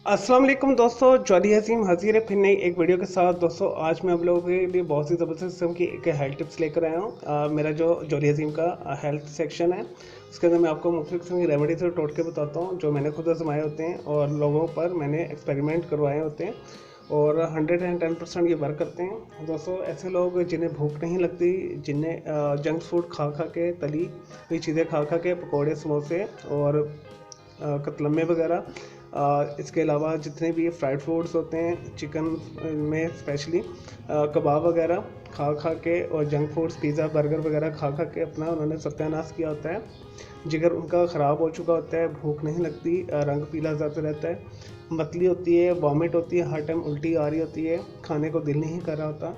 अस्सलाम वालेकुम दोस्तों, जॉली हसीम हाजिर है फिर नई एक वीडियो के साथ। दोस्तों आज मैं आप लोगों के लिए बहुत ही ज़बरदस्त किस्म की एक हेल्थ टिप्स लेकर आया हूँ। मेरा जो जॉली हसीम का हेल्थ सेक्शन है उसके अंदर मैं आपको मुख्तलिफ किस्म की रेमेडीज और टोटके बताता हूँ जो मैंने खुद आजमाए होते हैं और लोगों पर मैंने एक्सपेरिमेंट करवाए होते हैं और 110% ये वर्क करते हैं। दोस्तों ऐसे लोग जिन्हें भूख नहीं लगती, जिन्हें जंक फूड खा खा के, तली हुई चीज़ें खा खा के, पकौड़े समोसे और कतलम्मे वगैरह, इसके अलावा जितने भी फ्राइड फूड्स होते हैं चिकन में स्पेशली कबाब वगैरह खा खा के और जंक फूड्स पिज़्ज़ा बर्गर वगैरह खा खा के अपना उन्होंने सत्यानाश किया होता है। जिगर उनका ख़राब हो चुका होता है, भूख नहीं लगती, रंग पीला ज़्यादा रहता है, मतली होती है, वॉमिट होती है, हर टाइम उल्टी आ रही होती है, खाने को दिल नहीं कर रहा होता,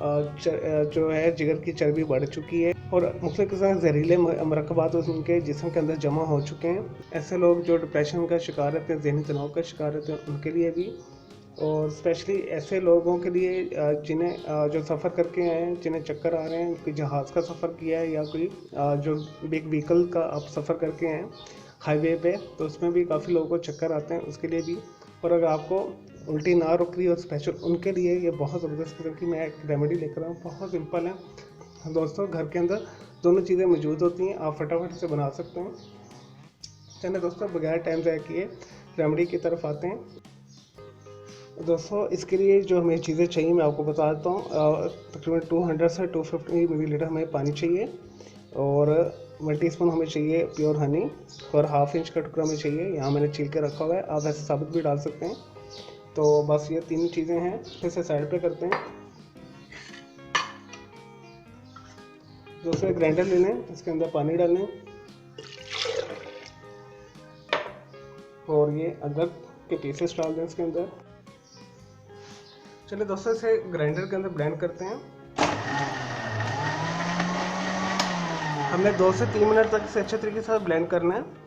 जो है जिगर की चर्बी बढ़ चुकी है और मुख्तलिफ किस्म के जहरीले मरकबात उनके जिस्म के अंदर जमा हो चुके हैं। ऐसे लोग जो डिप्रेशन का शिकार रहते हैं, जहनी तनाव का शिकार रहते हैं, उनके लिए भी, और स्पेशली ऐसे लोगों के लिए जिन्हें जो सफ़र करके आए हैं, जिन्हें चक्कर आ रहे हैं, कोई जहाज़ का सफ़र किया है या कोई जो बिग व्हीकल का आप सफ़र करके आए हैं हाईवे पे, तो उसमें भी काफ़ी लोगों को चक्कर आते हैं, उसके लिए भी। और अगर आपको उल्टी ना रुक रही हो स्पेशल उनके लिए ये बहुत ज़बरदस्त किस्म की मैं एक रेमेडी लेकर आऊँ। बहुत सिंपल है दोस्तों, घर के अंदर दोनों चीज़ें मौजूद होती हैं, आप फटाफट से बना सकते हैं। चलिए दोस्तों बगैर टाइम ज़ाया किए रेमेडी की तरफ आते हैं। दोस्तों इसके लिए जो हमें चीज़ें चाहिए मैं आपको बता देता हूँ। तकरीबन 200 से 250 मिलीलीटर हमें पानी चाहिए और 1 टीस्पून हमें चाहिए प्योर हनी और हाफ इंच का टुकड़ा हमें चाहिए, यहाँ मैंने छील के रखा हुआ है, आप ऐसे साबुत भी डाल सकते हैं। तो बस ये 3 चीज़ें हैं, इसे साइड पे करते हैं। दूसरे ग्राइंडर ले लें, इसके अंदर पानी डालें और ये अदरक के पीसेस डाल दें इसके अंदर। चलिए दोस्तों इसे ग्राइंडर के अंदर ब्लेंड करते हैं। हमने 2 से 3 मिनट तक इसे अच्छे तरीके से ब्लेंड करना है।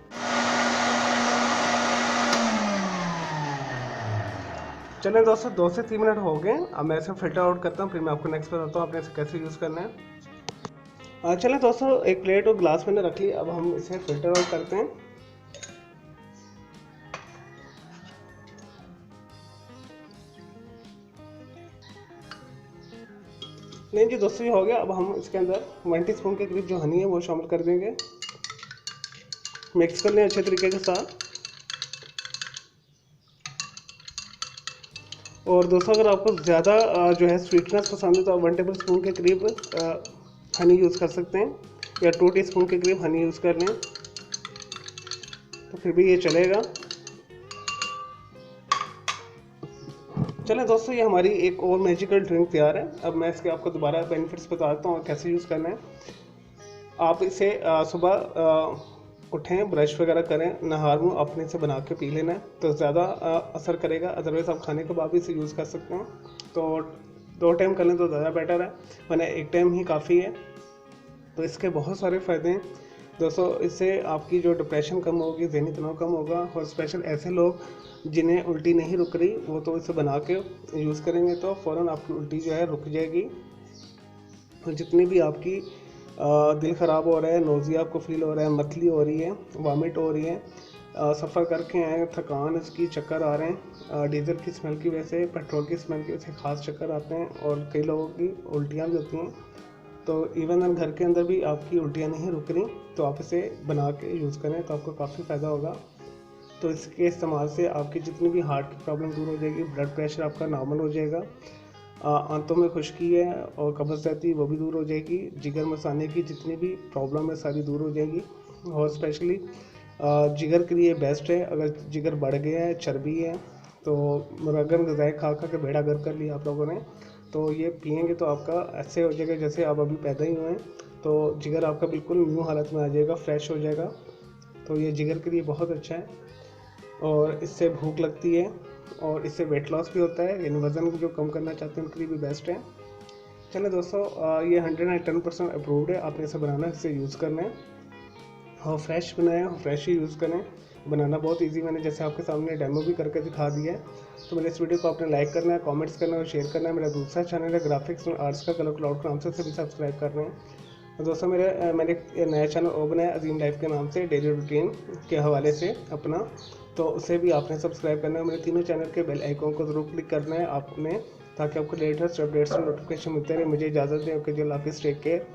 चलिए दोस्तों 2 से 3 मिनट हो गए, अब मैं इसे फिल्टर आउट करता हूँ, फिर मैं आपको नेक्स्ट बताता हूँ आपने इसे कैसे यूज़ करना है। चलिए दोस्तों एक प्लेट और ग्लास मैंने रख ली, अब हम इसे फिल्टर आउट करते हैं। नहीं जी दोस्तों ये हो गया। अब हम इसके अंदर 1 टीस्पून के करीब जो हनी है वो शामिल कर देंगे, मिक्स कर लें अच्छे तरीके के साथ। और दोस्तों अगर आपको ज़्यादा जो है स्वीटनेस पसंद है तो आप 1 टेबल स्पून के करीब हनी यूज़ कर सकते हैं या 2 टीस्पून के करीब हनी यूज़ कर लें तो फिर भी ये चलेगा। चलें दोस्तों ये हमारी एक और मैजिकल ड्रिंक तैयार है। अब मैं इसके आपको दोबारा बेनिफिट्स बता देता हूँ और कैसे यूज़ करना है। आप इसे सुबह उठें, ब्रश वगैरह करें, नहा मुँह अपने से बना के पी लेना है तो ज़्यादा असर करेगा। अदरवाइज़ आप खाने के बाद भी इसे यूज़ कर सकते हैं। तो 2 टाइम कर लें तो ज़्यादा बेटर है, वरना 1 टाइम ही काफ़ी है। तो इसके बहुत सारे फ़ायदे हैं दोस्तों। इससे आपकी जो डिप्रेशन कम होगी, ज़हनी तनाव कम होगा और स्पेशल ऐसे लोग जिन्हें उल्टी नहीं रुक रही वो तो इसे बना के यूज़ करेंगे तो फ़ौरन आपकी उल्टी जो है रुक जाएगी। और जितनी भी आपकी दिल ख़राब हो रहा है, नोज़िया आपको फील हो रहा है, मतली हो रही है, वॉमिट हो रही है, सफ़र करके आए, थकान इसकी, चक्कर आ रहे हैं, डीजल की स्मेल की वजह से, पेट्रोल की स्मेल की वजह से ख़ास चक्कर आते हैं और कई लोगों की उल्टियाँ भी होती हैं। तो इवन घर के अंदर भी आपकी उल्टियाँ नहीं रुक रही तो आप इसे बना के यूज़ करें तो आपको काफ़ी फ़ायदा होगा। तो इसके इस्तेमाल से आपकी जितनी भी हार्ट की प्रॉब्लम दूर हो जाएगी, ब्लड प्रेशर आपका नॉर्मल हो जाएगा, आंतों में खुश्की है और कब्ज़ रहती है वो भी दूर हो जाएगी, जिगर मसाने की जितनी भी प्रॉब्लम है सारी दूर हो जाएगी। और स्पेशली जिगर के लिए बेस्ट है। अगर जिगर बढ़ गया है, चर्बी है, तो मुरगन ग़िज़ाएँ खा खा के बेड़ा गर्क कर लिया आप लोगों ने, तो ये पिएंगे तो आपका ऐसे हो जाएगा जैसे आप अभी पैदा ही हुए हैं। तो जिगर आपका बिल्कुल न्यू हालत में आ जाएगा, फ्रेश हो जाएगा। तो ये जिगर के लिए बहुत अच्छा है और इससे भूख लगती है और इससे वेट लॉस भी होता है, यानी वज़न जो कम करना चाहते हैं उनके लिए भी बेस्ट है। चलिए दोस्तों ये 110% अप्रूव्ड है, आपने इसे बनाना है, इसे यूज़ करना है और फ्रेश बनाएं और फ्रेश ही यूज़ करें। बनाना बहुत इजी, मैंने जैसे आपके सामने डेमो भी करके दिखा दिया है। तो मेरे इस वीडियो को आपने लाइक करना है, कमेंट्स करना है और शेयर करना है। मेरा दूसरा चैनल है ग्राफिक्स एंड आर्ट्स का कलर क्लाउड नाम से भी सब्सक्राइब करना है। दोस्तों मैंने एक नया चैनल और बनाया अजीम लाइफ के नाम से, डेली रूटीन के हवाले से अपना, तो उसे भी आपने सब्सक्राइब करना है। मेरे तीनों चैनल के बेल आइकॉन को ज़रूर क्लिक करना है आपने, ताकि आपको लेटेस्ट अपडेट्स और नोटिफिकेशन मिलते रहे। मुझे इजाज़त दें। ओके, जो हाफिज़, टेक केयर।